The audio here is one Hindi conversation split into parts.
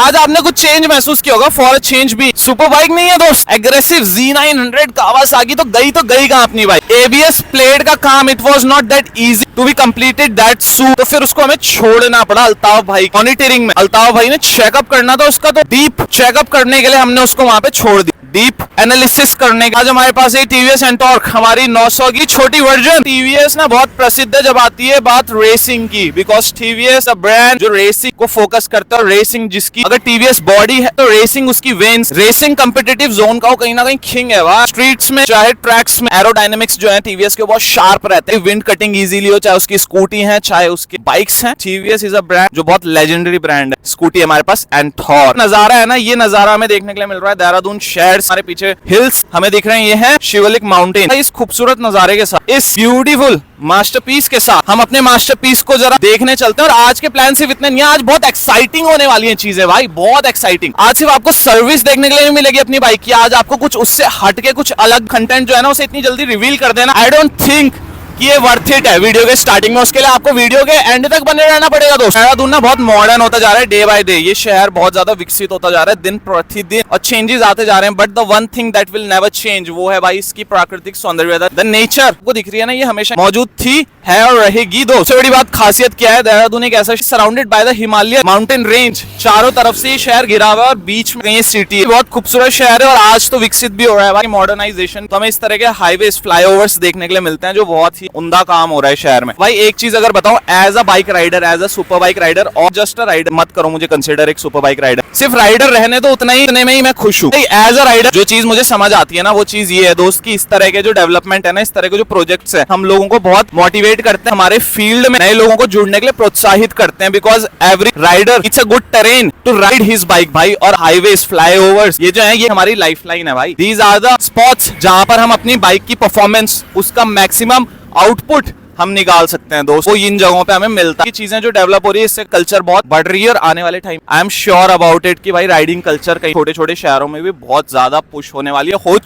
आज आपने कुछ चेंज महसूस किया होगा, फॉर चेंज भी सुपर बाइक नहीं है दोस्त, एग्रेसिव Z900 कावासाकी तो गई कहाँ अपनी बाइक। एबीएस प्लेट का काम it was not that easy to be completed that suit, तो फिर उसको हमें छोड़ना पड़ा अल्ताफ भाई मॉनिटरिंग में। अल्ताफ भाई ने चेकअप करना था उसका, तो डीप चेकअप करने के लिए हमने उसको वहां पे छोड़ दिया, डीप एनालिसिस करने के। आज हमारे पास है टीवीएस एंटॉर्क, हमारी 900 की छोटी वर्जन। टीवीएस ना बहुत प्रसिद्ध है जब आती है बात रेसिंग की, बिकॉज टीवीएस अ ब्रांड जो रेसिंग को फोकस करता है। रेसिंग जिसकी अगर टीवीएस बॉडी है तो रेसिंग उसकी वेन्स, रेसिंग कंपिटिटिव जोन का वो कहीं ना कहीं किंग है। वहाँ स्ट्रीट्स में चाहे ट्रैक्स में एरोडायनेमिक्स जो है टीवीएस के बहुत शार्प रहते हैं, विंड कटिंग इजीली हो, चाहे उसकी स्कूटी है चाहे उसकी बाइक्स हैं। टीवीएस इज अ ब्रांड जो बहुत लेजेंडरी ब्रांड है। स्कूटी हमारे पास एंटॉर्क। नजारा है ना, ये नजारा हमें देखने के लिए मिल रहा है देहरादून शहर, हमारे पीछे हिल्स हमें दिख रहे हैं, ये है शिवलिक माउंटेन। इस खूबसूरत नजारे के साथ, इस ब्यूटीफुल मास्टरपीस के साथ हम अपने मास्टरपीस को जरा देखने चलते हैं। और आज के प्लान सिर्फ इतने नहीं, आज बहुत एक्साइटिंग होने वाली है चीजें भाई, बहुत एक्साइटिंग। आज सिर्फ आपको सर्विस देखने के लिए नहीं मिलेगी अपनी बाइक की, आज आपको कुछ उससे हटके कुछ अलग कंटेंट जो है ना उसे इतनी जल्दी रिवील कर देना, आई डोंट थिंक कि ये वर्थ इट है वीडियो के स्टार्टिंग में। उसके लिए आपको वीडियो के एंड तक बने रहना पड़ेगा दोस्त। देहरादून ना बहुत मॉडर्न होता जा रहा है डे बाय डे, ये शहर बहुत ज्यादा विकसित होता जा रहा है दिन प्रतिदिन और चेंजेस आते जा रहे हैं। But the one thing that will never change, वो है भाई इसकी प्राकृतिक सौंदर्यता। द नेचर को दिख रही है ना, ये हमेशा मौजूद थी, है और रहेगी दोस्त। सबसे बड़ी बात खासियत क्या है, देहरादून एक ऐसा surrounded by the Himalaya mountain range, चारों तरफ से ये शहर घिरा हुआ है और बीच में ये सिटी है। बहुत खूबसूरत शहर है और आज तो विकसित भी हो रहा है भाई मॉडर्नाइजेशन। तो हमें इस तरह के हाईवेज फ्लाईओवर्स देखने के लिए मिलते हैं जो बहुत ही उम्दा काम हो रहा है शहर में। भाई एक चीज अगर बताऊं, as a bike rider, as a super bike rider और जस्ट अ राइडर, मत करो मुझे कंसिडर एक सुपर बाइक राइडर, सिर्फ राइडर रहने तो उतना ही में ही मैं खुश हूँ। एज अ राइडर जो चीज मुझे समझ आती है ना, वो चीज ये है दोस्त की इस तरह के जो डेवलपमेंट है ना, इस तरह के जो प्रोजेक्ट्स है, हम लोगों को बहुत मोटिवेट करते हैं, हमारे फील्ड में नए लोगों को जुड़ने के लिए प्रोत्साहित करते हैं। Because every rider it's a good terrain to ride his bike भाई। और हाईवेज फ्लाईओवर्स ये जो है ये हमारी लाइफलाइन है भाई। दीज आर द स्पॉट्स जहां पर हम अपनी बाइक की परफॉर्मेंस, उसका मैक्सिमम आउटपुट हम निकाल सकते हैं दोस्त। वो इन जगहों पे हमें मिलता है। ये चीजें जो डेवलप हो रही है इससे कल्चर बहुत बढ़ रही है और आने वाले time I am sure about it कि भाई राइडिंग कल्चर कई छोटे छोटे शहरों में भी बहुत ज्यादा पुश होने वाली है, हो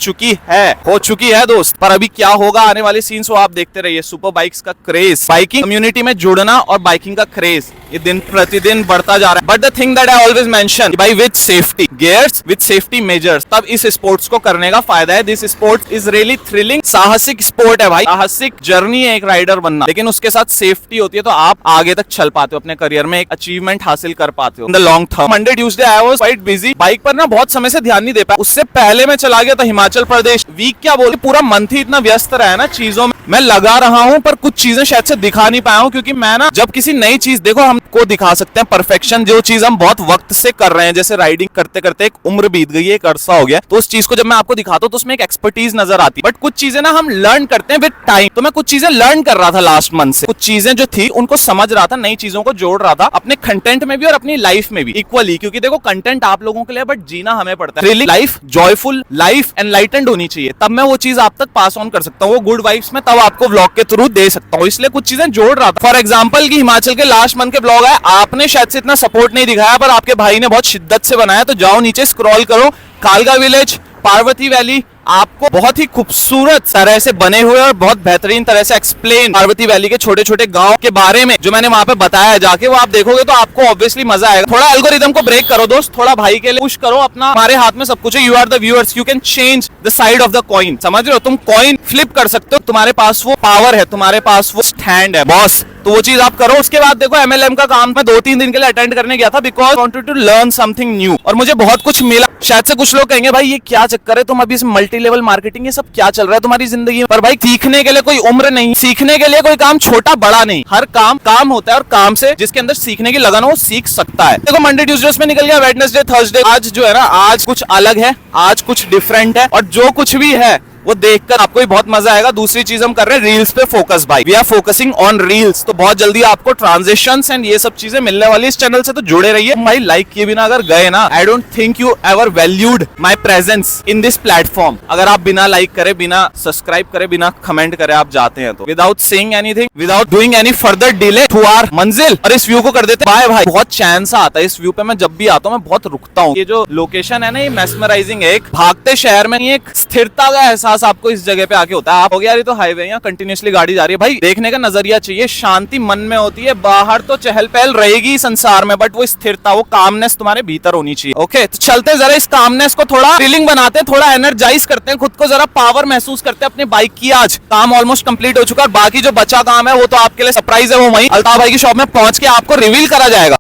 चुकी है दोस्त। पर अभी क्या होगा आने वाले सीन्स वो आप देखते रहिए। सुपर बाइक्स का क्रेज, बाइकिंग कम्युनिटी में जुड़ना और बाइकिंग का क्रेज ये दिन प्रतिदिन बढ़ता जा रहा है। But the thing that I always mention भाई, with safety gears, with safety measures, तब इस स्पोर्ट्स को करने का फायदा है। This sport is really thrilling, साहसिक स्पोर्ट है भाई, साहसिक जर्नी है एक राइडर बनना, लेकिन उसके साथ सेफ्टी होती है तो आप आगे तक चल पाते हो, अपने करियर में एक अचीवमेंट हासिल कर पाते हो in the long term. Monday Tuesday I was quite busy, bike पर ना बहुत समय से ध्यान नहीं दे पाया। उससे पहले मैं चला गया था हिमाचल प्रदेश, वीक क्या बोले पूरा मंथ ही इतना व्यस्त रहा है ना चीजों में, मैं लगा रहा हूँ पर कुछ चीजें शायद से दिखा नहीं पाया हूँ। क्योंकि मैं ना जब किसी नई चीज, देखो हमको दिखा सकते हैं परफेक्शन, जो चीज हम बहुत वक्त से कर रहे हैं, जैसे राइडिंग करते करते एक उम्र बीत गई है, एक अरसा हो गया, तो उस चीज को जब मैं आपको दिखाता हूँ तो उसमें एक एक्सपर्टीज नजर आती है। बट कुछ चीजें ना हम लर्न करते हैं विद टाइम। तो मैं कुछ चीजें लर्न कर रहा था लास्ट मंथ से, कुछ चीजें जो थी उनको समझ रहा था, नई चीजों को जोड़ रहा था अपने कंटेंट में भी और अपनी लाइफ में भी इक्वली। क्योंकि देखो कंटेंट आप लोगों के लिए, बट जीना हमें पड़ता है। लाइफ जॉयफुल, लाइफ एनलाइटेंड होनी चाहिए, तब मैं वो चीज आप तक पास ऑन कर सकता हूँ। वो गुड वाइब्स में तब आपको व्लॉग के थ्रू दे सकता हूँ, इसलिए कुछ चीजें जोड़ रहा था। फॉर एग्जाम्पल की हिमाचल के लास्ट मंथ के ब्लॉग है, आपने शायद से इतना सपोर्ट नहीं दिखाया पर आपके भाई ने बहुत शिद्दत से बनाया, तो जाओ नीचे स्क्रॉल करो, कालगा विलेज, पार्वती वैली, आपको बहुत ही खूबसूरत तरह से बने हुए और बहुत बेहतरीन तरह से एक्सप्लेन पार्वती वैली के छोटे छोटे गांव के बारे में जो मैंने वहां पे बताया है, जाके वो आप देखोगे तो आपको ऑब्वियसली मजा आएगा। थोड़ा एल्गोरिदम को ब्रेक करो दोस्त, थोड़ा भाई के लिए पुश करो अपना, हमारे हाथ में सब कुछ है। You are the viewers, you can change the side of the coin, समझ रहे हो, तुम कॉइन फ्लिप कर सकते हो, तुम्हारे पास वो पावर है, तुम्हारे पास वो स्टैंड है बॉस, तो वो चीज आप करो। उसके बाद देखो MLM का काम मैं 2-3 दिन के लिए अटेंड करने गया था, because wanted to learn something new, और मुझे बहुत कुछ मिला। शायद से कुछ लोग कहेंगे भाई ये क्या चक्कर है, तुम अभी इस मल्टी लेवल मार्केटिंग ये सब क्या चल रहा है तुम्हारी जिंदगी में। पर भाई सीखने के लिए कोई उम्र नहीं, सीखने के लिए कोई काम छोटा बड़ा नहीं, हर काम होता है और काम से जिसके अंदर सीखने की लगन हो वो सीख सकता है। देखो मंडे ट्यूसडे में निकल गया, वेडनेसडे थर्सडे, आज जो है ना, आज कुछ अलग है, आज कुछ डिफरेंट है, और जो कुछ भी है वो देखकर आपको भी बहुत मजा आएगा। दूसरी चीज हम कर रहे हैं रील्स पे फोकस भाई, we are focusing on reels, तो बहुत जल्दी आपको ट्रांजिशंस एंड ये सब चीजें मिलने वाली इस चैनल से, तो जुड़े रहिए भाई। लाइक किए बिना अगर गए ना, I don't think you ever valued my presence in this platform. अगर आप बिना लाइक करे, बिना सब्सक्राइब करे, बिना कमेंट करे आप जाते हैं तो without saying anything, without doing any further delay to our मंजिल, और इस व्यू को कर देते बाय भाई। बहुत चैन सा आता है इस व्यू पे, मैं जब भी आता हूँ मैं बहुत रुकता हूँ। ये जो लोकेशन है ना, ये मेस्मराइजिंग है, एक भागते शहर में एक स्थिरता का एहसास एहसास आपको इस जगह पे आके होता है। आप हो गया यार ये तो हाईवे, यहाँ कंटिन्यूसली गाड़ी जा रही है। भाई देखने का नजरिया चाहिए, शांति मन में होती है। बाहर तो चहल पहल रहेगी संसार में, बट वो स्थिरता, वो कामनेस तुम्हारे भीतर होनी चाहिए। ओके, तो चलते जरा इस कामनेस को थोड़ा फीलिंग बनाते हैं, थोड़ा एनर्जाइज करते हैं खुद को, जरा पावर महसूस करते हैं अपनी बाइक की। आज काम ऑलमोस्ट कंप्लीट हो चुका है, बाकी जो बचा काम है वो तो आपके लिए सरप्राइज है, वो वहीं अल्ताफ भाई की शॉप में पहुंच के आपको रिवील करा जाएगा।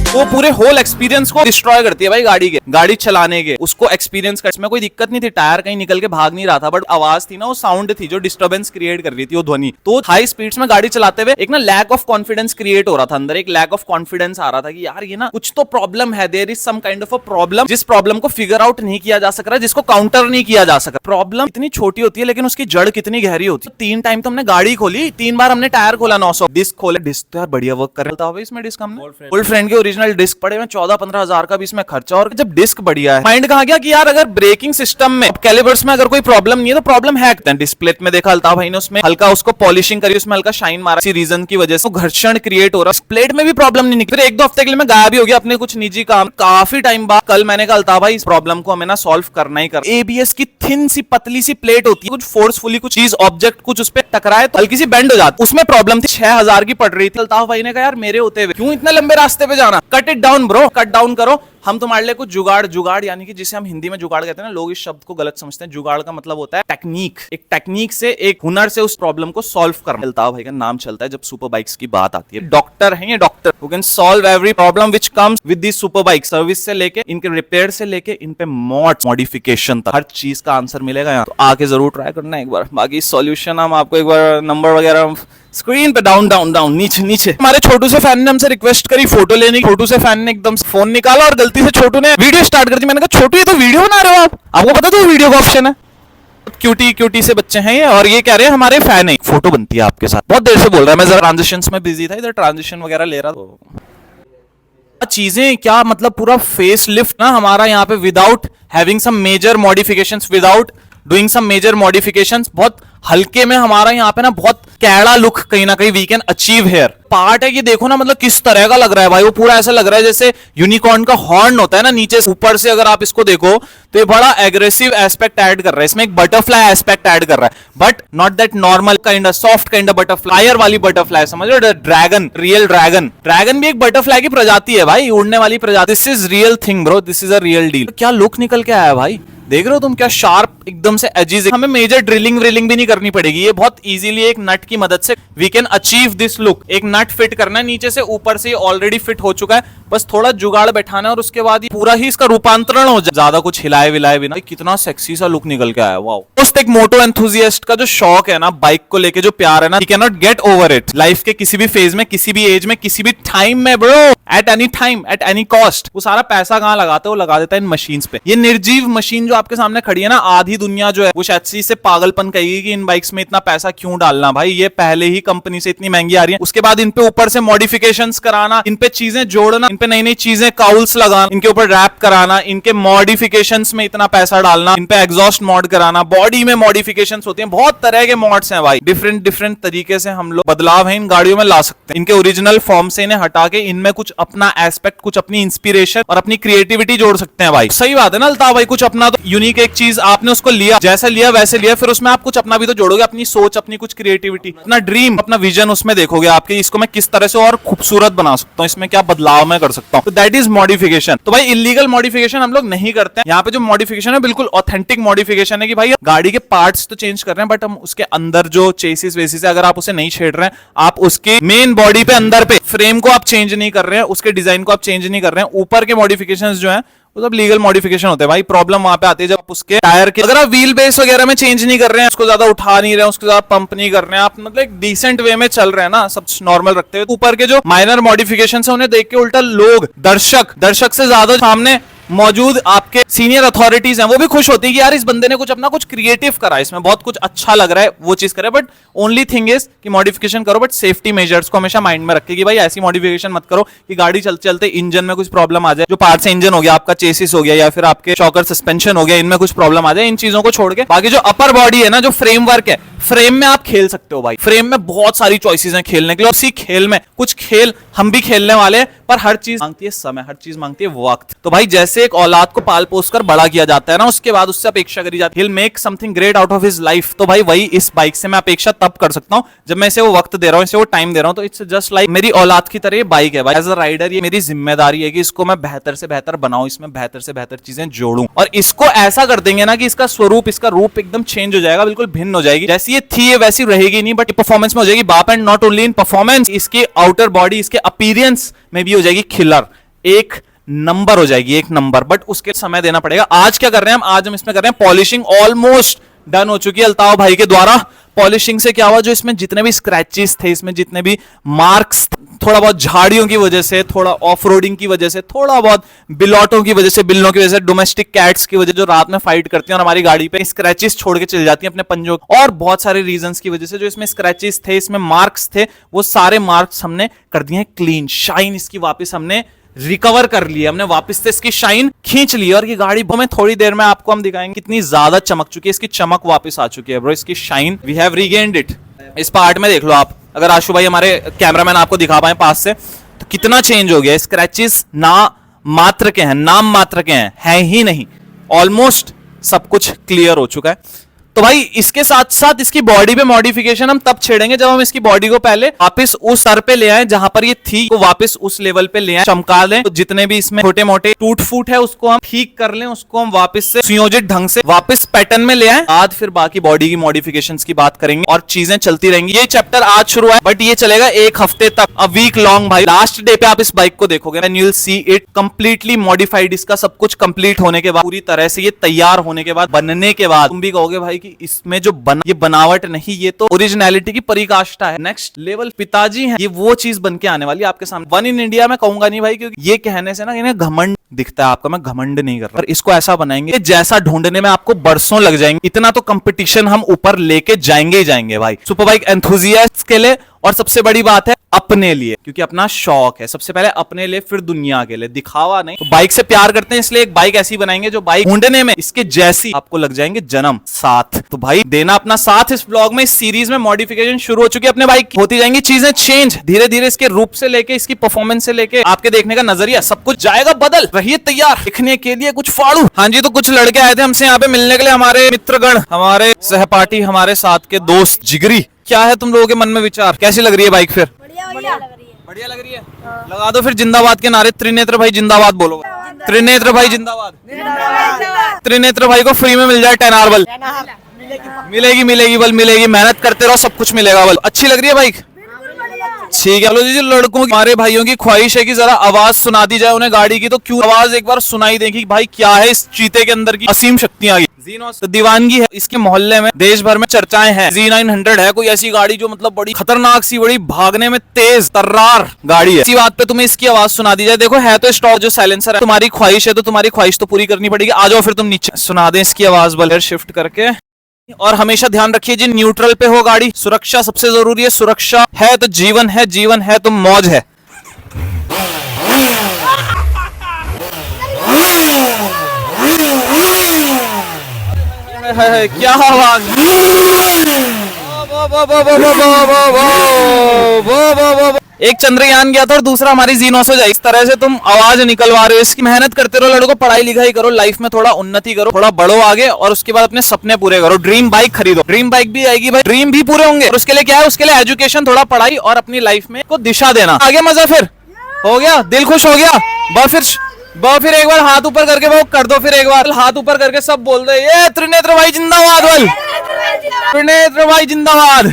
वो पूरे होल एक्सपीरियंस को डिस्ट्रॉय करती है भाई गाड़ी के, गाड़ी चलाने के, उसको एक्सपीरियंस कर। इसमें कोई दिक्कत नहीं थी, टायर कहीं निकल के भाग नहीं रहा था, बट आवाज थी ना, वो साउंड थी जो डिस्टर्बेंस क्रिएट कर रही थी, वो ध्वनि। तो हाई स्पीड्स में गाड़ी चलाते हुए एक ना लैक ऑफ कॉन्फिडेंस क्रिएट हो रहा था अंदर, एक लैक ऑफ कॉन्फिडेंस आ रहा था कि यार ये ना कुछ तो प्रॉब्लम है, there is some kind of a problem, जिस प्रॉब्लम को फिगर आउट नहीं किया जा सक रहा, जिसको काउंटर नहीं किया जा सका। प्रॉब्लम इतनी छोटी होती है लेकिन उसकी जड़ कितनी गहरी होती है। 3 टाइम तो हमने गाड़ी खोली, 3 बार हमने टायर खोला, 900 डिस्क खोले। डिस्क तो यार बढ़िया वर्क कर रहा था इसमें, डिस्क हमने ओल्ड फ्रेंड के ओरिजिनल डिस्क पड़े में 14-15 हजार का भी इसमें खर्चा। और जब डिस्क बढ़िया है, माइंड कहा गया कि यार अगर ब्रेकिंग सिस्टम में, कैलिपर्स में अगर कोई प्रॉब्लम नहीं है तो प्रॉब्लम है। डिस्प्ले में देखा अल्ताफ भाई ने, उसमें हल्का उसको पॉलिशिंग करी, उसमें हल्का शाइन मारा, इसी रीजन की वजह से घर्षण क्रिएट हो रहा। प्लेट में भी प्रॉब्लम नहीं निकली। फिर 1-2 हफ्ते के लिए मैं गायब भी हो गया अपने कुछ निजी काम। काफी टाइम बाद कल मैंने कहा अल्ताफ भाई इस प्रॉब्लम को हमें ना सॉल्व करना ही करना। एबीएस की थिन सी पतली सी प्लेट होती है, कुछ फोर्सफुली कुछ चीज ऑब्जेक्ट कुछ उस पर टकराए तो हल्की सी बेंड हो जाती, उसमें प्रॉब्लम थी। 6000 की पड़ रही थी। अल्ताफ भाई ने कहा यार मेरे होते हुए क्यों इतने लंबे रास्ते पे जाना, cut it down bro, cut down करो, हम तुम्हारे लिए कुछ जुगाड़ यानी कि जिसे हम हिंदी में जुगाड़ कहते हैं ना, लोग इस शब्द को गलत समझते हैं। जुगाड़ का मतलब होता है टेक्निक, एक टेक्निक से, एक हुनर से उस प्रॉब्लम को सॉल्व करना। अल्ताफ भाई का नाम चलता है जब सुपर बाइक्स की बात आती है। डॉक्टर हैं ये, doctor who can solve every problem which comes with this super bike. Service से लेके इनके रिपेयर से लेके इन पे मॉडिफिकेशन तक हर चीज का आंसर मिलेगा यहाँ। तो आके जरूर ट्राई करना एक बार। बाकी सॉल्यूशन हम आपको एक बार नंबर वगैरह स्क्रीन पे डाउन डाउन डाउन नीचे। हमारे छोटू से फैन ने हमसे रिक्वेस्ट करी फोटो लेने की। छोटू से फैन ने एकदम फोन निकाला और गलती से छोटू ने वीडियो स्टार्ट कर दी। मैंने कहा छोटू ये तो वीडियो बना रहे हो आप, आपको पता तो वीडियो का ऑप्शन है। क्यूटी से बच्चे हैं ये, और ये कह रहे हैं हमारे फैन है, फोटो बनती है आपके साथ। बहुत देर से बोल रहा है, मैं जरा ट्रांजिशंस में बिजी था, इधर ट्रांजिशन वगैरह ले रहा था। चीजें क्या मतलब पूरा फेस लिफ्ट ना हमारा यहाँ पे without having some major modifications, without doing some major modifications, बहुत हल्के में हमारा यहाँ पे ना बहुत कैड़ा लुक कहीं ना कहीं we can achieve hair. Part है कि देखो ना मतलब किस तरह का लग रहा है भाई, वो पूरा ऐसा लग रहा है जैसे यूनिकॉर्न का हॉर्न होता है ना नीचे से ऊपर से अगर आप इसको देखो तो ये बड़ा एग्रेसिव एस्पेक्ट ऐड कर रहा है, इसमें एक बटरफ्लाई एस्पेक्ट ऐड कर रहा है, but not that normal kind of soft kind of butterfly वाली बटरफ्लाई, समझ रहे हो? ड्रैगन, रियल ड्रैगन भी एक बटरफ्लाई की प्रजाति है भाई, उड़ने वाली प्रजाति। This is real thing bro, this is a real deal. क्या लुक निकल के आया भाई, देख रहे हो तुम, क्या शार्प एकदम से एजेस। हमें मेजर ड्रिलिंग व्रिलिंग भी नहीं करनी पड़ेगी, ये बहुत इजीली एक नट की मदद से we can achieve this look. एक नट फिट करना है नीचे से, ऊपर से ऑलरेडी फिट हो चुका है, बस थोड़ा जुगाड़ बैठाना है और उसके बाद पूरा ही इसका रूपांतरण हो जाए, ज्यादा कुछ हिलाए विलाए बिना। कितना सेक्सी सा लुक निकल के आया, वाओ। दोस्त एक मोटो एंथुसियास्ट का जो शौक है ना, बाइक को लेके जो प्यार है ना, he can not get over it. Life के किसी भी फेज में, किसी भी एज में, किसी भी टाइम में bro, at any time, at any cost. वो सारा पैसा कहाँ लगाता है, वो लगा देता है इन मशीन्स पे। ये निर्जीव मशीन जो आपके सामने खड़ी है ना, आधी दुनिया जो है वो शायद से पागलपन कहेगी कि इन बाइक्स में इतना पैसा क्यों डालना। भाई ये पहले ही कंपनी से इतनी महंगी आ रही है, उसके बाद इन पे ऊपर से मॉडिफिकेशंस कराना, इन पे चीजें जोड़ना, इन पे नई नई चीजें काउल्स लगाना, इनके ऊपर रैप कराना, इनके मॉडिफिकेशंस में इतना पैसा डालना, इन पे एग्जॉस्ट मॉड कराना, बॉडी में मॉडिफिकेशंस होती हैं, बहुत तरह के मॉड्स हैं भाई। डिफरेंट तरीके से हम लोग बदलाव है इन गाड़ियों में ला सकते हैं। इनके ओरिजिनल फॉर्म से इन्हें हटा के इनमें कुछ अपना एस्पेक्ट, कुछ अपनी इंस्पिरेशन और अपनी क्रिएटिविटी जोड़ सकते हैं भाई। सही बात है ना अल्ताफ भाई, कुछ अपना तो यूनिक एक चीज आपने उसको लिया, जैसा लिया वैसे लिया, फिर उसमें आप कुछ अपना भी तो जोड़ोगे, अपनी सोच, अपनी कुछ क्रिएटिविटी, अपना ड्रीम, अपना विजन उसमें देखोगे आपके, इसको मैं किस तरह से और खूबसूरत बना सकता हूँ, इसमें क्या बदलाव मैं कर सकता हूँ। तो दैट इज मॉडिफिकेशन। तो भाई इलीगल मॉडिफिकेशन हम लोग नहीं करते हैं। यहाँ पे जो मॉडिफिकेशन है बिल्कुल ऑथेंटिक मॉडिफिकेशन है कि भाई गाड़ी के पार्ट्स तो चेंज कर रहे हैं, बट हम उसके अंदर जो चेसिस वेसिस है, अगर आप उसे नहीं छेड़ रहे हैं, आप उसके मेन बॉडी पे अंदर पे फ्रेम को आप चेंज नहीं कर रहे हैं, उसके डिजाइन को आप चेंज नहीं कर रहे हैं, ऊपर के मॉडिफिकेशंस जो हैं वो सब लीगल मॉडिफिकेशन होते हैं भाई। प्रॉब्लम वहां पे आती है जब आप उसके टायर के, अगर आप व्हील बेस वगैरह में चेंज नहीं कर रहे हैं, उसको ज्यादा उठा नहीं रहे हैं, उसको ज्यादा पंप नहीं कर रहे हैं, आप मतलब एक डिसेंट वे में चल रहे हैं ना, सब नॉर्मल रखते हुए, ऊपर के जो माइनर मॉडिफिकेशन है उन्हें देख के उल्टा लोग, दर्शक से ज्यादा सामने मौजूद आपके सीनियर अथॉरिटीज हैं, वो भी खुश होती है कि यार इस बंदे ने कुछ अपना कुछ क्रिएटिव करा, इसमें बहुत कुछ अच्छा लग रहा है, वो चीज करे। बट ओनली थिंग इज कि मॉडिफिकेशन करो बट सेफ्टी मेजर्स को हमेशा माइंड में रखे कि भाई ऐसी मॉडिफिकेशन मत करो कि गाड़ी चलते चलते इंजन में कुछ प्रॉब्लम आ जाए, जो पार्ट से इंजन हो गया, आपका चेसिस हो गया, या फिर आपके शॉकर सस्पेंशन हो गया, इनमें कुछ प्रॉब्लम आ जाए। इन चीजों को छोड़ के बाकी जो अपर बॉडी है ना, जो फ्रेमवर्क है, फ्रेम में आप खेल सकते हो भाई। फ्रेम में बहुत सारी चॉइसेस हैं खेलने के लिए, और इसी खेल में कुछ खेल हम भी खेलने वाले हैं, पर हर चीज मांगती है समय, हर चीज मांगती है वक्त। तो भाई जैसे जैसे एक औलाद को पाल पोस कर बड़ा किया जाता है ना, उसके बाद उससे अपेक्षा करी जाती है he'll make something great out of his life। तो भाई वही इस बाइक से मैं अपेक्षा तब कर सकता हूँ जब मैं इसे वो वक्त दे रहा हूँ, इसे वो टाइम दे रहा हूँ। तो इट्स जस्ट लाइक मेरी औलाद की तरह ये बाइक है भाई। एज अ राइडर ये मेरी जिम्मेदारी है कि इसको मैं बेहतर से बेहतर बनाऊं, इसमें बेहतर से बेहतर चीजें जोड़ूं, और इसको ऐसा कर देंगे ना कि इसका स्वरूप, इसका रूप एकदम चेंज हो जाएगा, बिल्कुल भिन्न हो जाएगी। जैसी ये थी ये वैसी रहेगी नहीं, बट परफॉर्मेंस में हो जाएगी बाप। And not only in performance, इसकी आउटर बॉडी, इसके अपीयरेंस में भी हो जाएगी खिलर, एक नंबर हो जाएगी, एक नंबर। बट उसके समय देना पड़ेगा। आज क्या कर रहे हैं हम? आज हम इसमें कर रहे हैं पॉलिशिंग। ऑलमोस्ट डन हो चुकी है अल्ताफ भाई के द्वारा। पॉलिशिंग से क्या हुआ, जो इसमें जितने भी स्क्रैचेस थे, इसमें जितने भी मार्क्स, थोड़ा बहुत झाड़ियों की वजह से, थोड़ा ऑफ रोडिंग की वजह से, थोड़ा बहुत बिलोटों की वजह से, बिल्लों की वजह से, डोमेस्टिक कैट्स की वजह से जो रात में फाइट करती हैं और हमारी गाड़ी पे स्क्रैचेस छोड़ के चली जाती हैं अपने पंजों, और बहुत सारे रीजंस की वजह से जो इसमें स्क्रैचेस थे, इसमें मार्क्स थे, वो सारे मार्क्स हमने कर दिए क्लीन। शाइन इसकी वापस हमने रिकवर कर लिया, हमने वापस से इसकी शाइन खींच ली, और ये गाड़ी हमें थोड़ी देर में आपको हम दिखाएंगे कितनी ज्यादा चमक चुकी है। इसकी चमक वापस आ चुकी है ब्रो, इसकी shine we have regained it. इस पार्ट में देख लो आप, अगर आशु भाई हमारे कैमरामैन आपको दिखा पाए पास से, तो कितना चेंज हो गया। स्क्रैचेस ना मात्र के हैं, नाम मात्र के हैं ही नहीं, ऑलमोस्ट सब कुछ क्लियर हो चुका है। तो भाई इसके साथ साथ इसकी बॉडी पे मॉडिफिकेशन हम तब छेड़ेंगे जब हम इसकी बॉडी को पहले वापस उस स्तर पे ले आए जहां पर ये थी, को वापस उस लेवल पे ले आए, चमका लें। तो जितने भी इसमें छोटे मोटे टूट फूट है उसको हम ठीक कर लें, उसको हम वापस से सुयोजित ढंग से वापस पैटर्न में ले आए। आज फिर बाकी बॉडी की मॉडिफिकेशंस की बात करेंगे और चीजें चलती रहेंगी। ये चैप्टर आज शुरू है बट ये चलेगा एक हफ्ते तक, अ वीक लॉन्ग भाई। लास्ट डे पे आप इस बाइक को देखोगे and you will see it completely modified. इसका सब कुछ कंप्लीट होने के बाद, पूरी तरह से ये तैयार होने के बाद, बनने के बाद, तुम भी कहोगे भाई कि इसमें जो ये बनावट नहीं, ये तो ओरिजिनलिटी की परिकाष्ठा है। नेक्स्ट लेवल पिताजी हैं, ये वो चीज बन के आने वाली है आपके सामने। वन इन इंडिया में कहूंगा नहीं भाई, क्योंकि ये कहने से ना इन्हें घमंड दिखता है आपका, मैं घमंड नहीं कर रहा, पर इसको ऐसा बनाएंगे जैसा ढूंढने में आपको बरसों लग जाएंगे। इतना तो कंपटीशन हम ऊपर लेके जाएंगे ही जाएंगे भाई, सुपर बाइक एंथुजियास्ट के लिए। और सबसे बड़ी बात है अपने लिए, क्योंकि अपना शौक है। सबसे पहले अपने लिए, फिर दुनिया के लिए, दिखावा नहीं। तो बाइक से प्यार करते हैं, इसलिए एक बाइक ऐसी बनाएंगे जो बाइक ढूंढने में इसके जैसी आपको लग जाएंगे जन्म साथ। तो भाई देना अपना साथ इस ब्लॉग में। इस सीरीज में मॉडिफिकेशन शुरू हो चुकी है अपने बाइक की, होती जाएंगी चीजें चेंज धीरे धीरे, इसके रूप से लेके, इसकी परफॉर्मेंस से लेके, आपके देखने का नजरिया, सब कुछ जाएगा बदल। रहिए तैयार दिखने के लिए कुछ फाड़ू। हाँ जी, तो कुछ लड़के आए थे हमसे यहाँ पे मिलने के लिए, हमारे मित्रगण, हमारे सहपाठी, हमारे साथ के दोस्त जिगरी। क्या है तुम लोगों के मन में विचार, कैसी लग रही है बाइक? फिर बढ़िया लग रही है। लगा दो फिर जिंदाबाद के नारे। त्रिनेत्र भाई जिंदाबाद बोलो। त्रिनेत्र भाई जिंदाबाद। त्रिनेत्र भाई को फ्री में मिल जाए 10 आर बल। मिलेगी मिलेगी बल मिलेगी, मेहनत करते रहो, सब कुछ मिलेगा बल। अच्छी लग रही है बाइक? ठीक है। चलो जी, लड़कों की, हमारे भाइयों की ख्वाहिश है कि जरा आवाज सुना दी जाए उन्हें गाड़ी की, तो क्यों आवाज एक बार सुनाई देगी भाई, क्या है इस चीते के अंदर की असीम शक्तियां। तो दीवानगी है इसके मोहल्ले में, देश भर में चर्चाएं हैं। Z900 है कोई ऐसी गाड़ी जो मतलब बड़ी खतरनाक सी, बड़ी भागने में तेज तर्रार गाड़ी है। इसी बात पे तुम्हें इसकी आवाज सुना दी जाए। देखो है तो स्टॉक जो साइलेंसर है, तुम्हारी ख्वाहिश है तो तुम्हारी ख्वाहिश तो पूरी करनी पड़ेगी। आ जाओ फिर तुम नीचे, सुना दें इसकी आवाज बल शिफ्ट करके। और हमेशा ध्यान रखिए जी, न्यूट्रल पे हो गाड़ी, सुरक्षा सबसे जरूरी है। सुरक्षा है तो जीवन है, जीवन है तो मौज है। क्या आवाज, एक चंद्रयान गया था और दूसरा हमारी Z900 जाए। इस तरह से तुम आवाज निकलवा रहे हो। इसकी मेहनत करते रहो लड़कों, पढ़ाई लिखाई करो, लाइफ में थोड़ा उन्नति करो, थोड़ा बढ़ो आगे, और उसके बाद अपने सपने पूरे करो। ड्रीम बाइक खरीदो, ड्रीम बाइक भी आएगी भाई, ड्रीम भी पूरे होंगे। और उसके लिए क्या है, उसके लिए एजुकेशन, थोड़ा पढ़ाई और अपनी लाइफ में को दिशा देना। आगे मजा फिर हो गया, दिल खुश हो गया। फिर एक बार हाथ ऊपर करके वो कर दो, फिर एक बार हाथ ऊपर करके सब बोल दे, ये त्रिनेत्र भाई जिंदाबाद बोल, त्रिनेत्र भाई जिंदाबाद।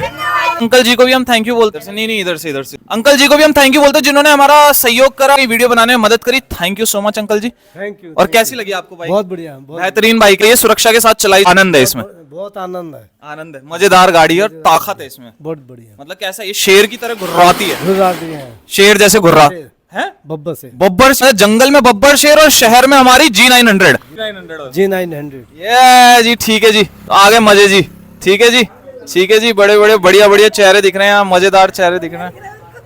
अंकल जी को भी हम थैंक यू बोलते हैं। नहीं इधर से अंकल जी को भी हम थैंक यू बोलते हैं, जिन्होंने हमारा सहयोग करा, वीडियो बनाने में मदद करी। Thank you so much uncle ji. Thank you. और कैसी लगी आपको बाइक? बहुत बढ़िया, बेहतरीन बाइक है ये, सुरक्षा के साथ चलाई, आनंद है इसमें, बहुत आनंद है, आनंद है। मजेदार गाड़ी है और ताकत है इसमें, बहुत बढ़िया। मतलब कैसा, ये शेर की तरह घुर्राती है, गुजराती है, शेर जैसे घुर्रा है। बब्बर से, बब्बर जंगल में बब्बर शेर, और शहर में हमारी Z900। Z900 जी ठीक है जी, तो आगे मजे जी। ठीक है जी, ठीक है जी, बड़े बड़े बढ़िया बढ़िया चेहरे दिख रहे हैं यहाँ, मजेदार चेहरे दिख रहे हैं।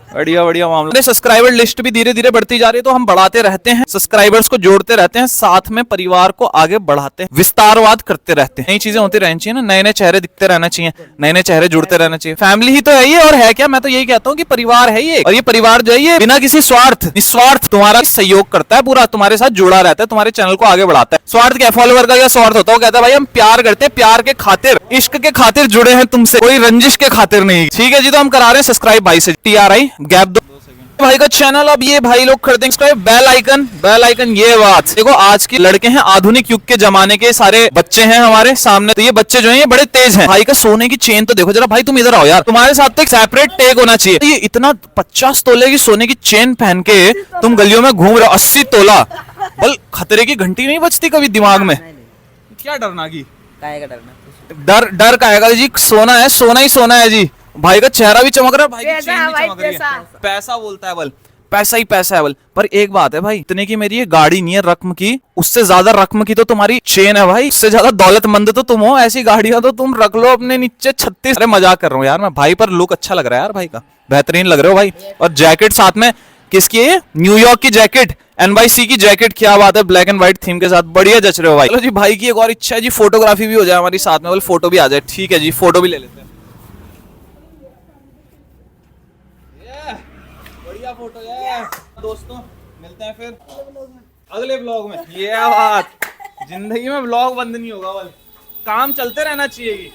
बढ़िया बढ़िया मामला। सब्सक्राइबर लिस्ट भी धीरे धीरे बढ़ती जा रही है, तो हम बढ़ाते रहते हैं, सब्सक्राइबर्स को जोड़ते रहते हैं, साथ में परिवार को आगे बढ़ाते हैं, विस्तारवाद करते रहते हैं। नई चीजें होती रहनी चाहिए ना, नए नए चेहरे दिखते रहना चाहिए, नए नए चेहरे जुड़ते रहना चाहिए। फैमिली ही तो है ये, और है क्या, मैं तो यही कहता हूँ कि परिवार है ये, और ये परिवार जो है ये बिना किसी स्वार्थ, निस्वार्थ तुम्हारा सहयोग करता है, पूरा तुम्हारे साथ जुड़ा रहता है, तुम्हारे चैनल को आगे बढ़ाता है। स्वार्थ क्या, फॉलोवर का क्या स्वार्थ होता है? वो कहता है भाई हम प्यार करते हैं, प्यार के खातिर, इश्क के खातिर जुड़े हैं तुमसे, कोई रंजिश के खातिर नहीं। ठीक है जी, तो हम करा रहे हैं सब्सक्राइब भाई से, TRI गैप दो भाई का चैनल। अब ये भाई लोग कर देंगे बेल आइकन, बेल आइकन। ये बात देखो, आज के लड़के हैं, आधुनिक युग के जमाने के सारे बच्चे हैं हमारे सामने, तो ये बच्चे जो हैं ये बड़े तेज हैं। भाई का सोने की चेन तो देखो जरा, भाई तुम इधर आओ यार, तुम्हारे साथ तो एक सेपरेट टैग होना चाहिए। ये इतना 50 तोले की सोने की चेन पहन के तुम गलियों में घूम रहे हो, 80 तोला, बल खतरे की घंटी नहीं बजती कभी दिमाग में? क्या डरना की, काहे का डरना? डर डर का आएगा जी, सोना है, सोना ही सोना है जी। भाई का चेहरा भी चमक रहा है, भाई की चेन भी चमक रही है। पैसा बोलता है बल, पैसा ही पैसा है बल। पर एक बात है भाई, इतने की मेरी ये गाड़ी नहीं है रकम की, उससे ज्यादा रकम की तो तुम्हारी चेन है भाई, उससे ज्यादा दौलतमंद तो तुम हो। ऐसी गाड़ियां तो तुम रख लो अपने नीचे 36। अरे मजाक कर रहा हूँ यार मैं भाई, पर लुक अच्छा लग रहा है यार भाई का, बेहतरीन लग रहे हो भाई। और जैकेट साथ में किसकी है? न्यूयॉर्क की जैकेट, NYC की जैकेट, क्या बात है, ब्लैक एंड व्हाइट थीम के साथ, बढ़िया जच रहे हो भाई। चलो जी, भाई की एक और इच्छा है जी, फोटोग्राफी भी हो जाए हमारी साथ में, बोल फोटो भी आ जाए। ठीक है जी, फोटो भी ले लेते हैं। बढ़िया फोटो है दोस्तों, मिलते हैं फिर अगले ब्लॉग में। ये बात, जिंदगी में ब्लॉग बंद नहीं होगा, बल काम चलते रहना चाहिए।